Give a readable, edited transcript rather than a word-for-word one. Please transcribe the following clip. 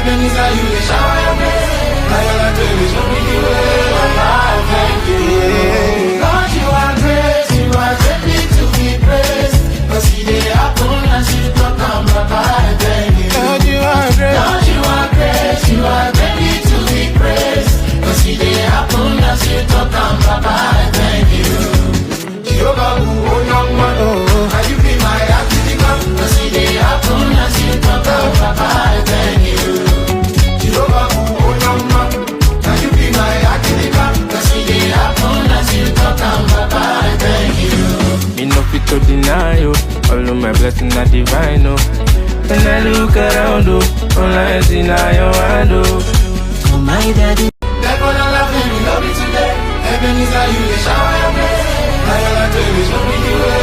Ebenezer, you the shower your grace. I am to show me the way. I thank you. Lord, you are great, you are greatly to be praised. Cause he did happen as you talk on Baba, I thank you. Lord, you are great. Lord, you are great, you are greatly to be praised. Cause he did happen as you talk on Baba, I thank you. Jehovah, who own your man, and you be my activity. Cause he did happen as you talk on Baba, I thank you. Jehovah, who own your man, and you be my activity. Cause he did happen as you talk on Baba, I thank you. Me no fit to deny you. All of my blessings are divine, oh. When I look around, oh, all I see now your hand, oh. Oh my daddy. Devil and love me, love me today. Ebenezer, you the shower your grace. I am to show me the way.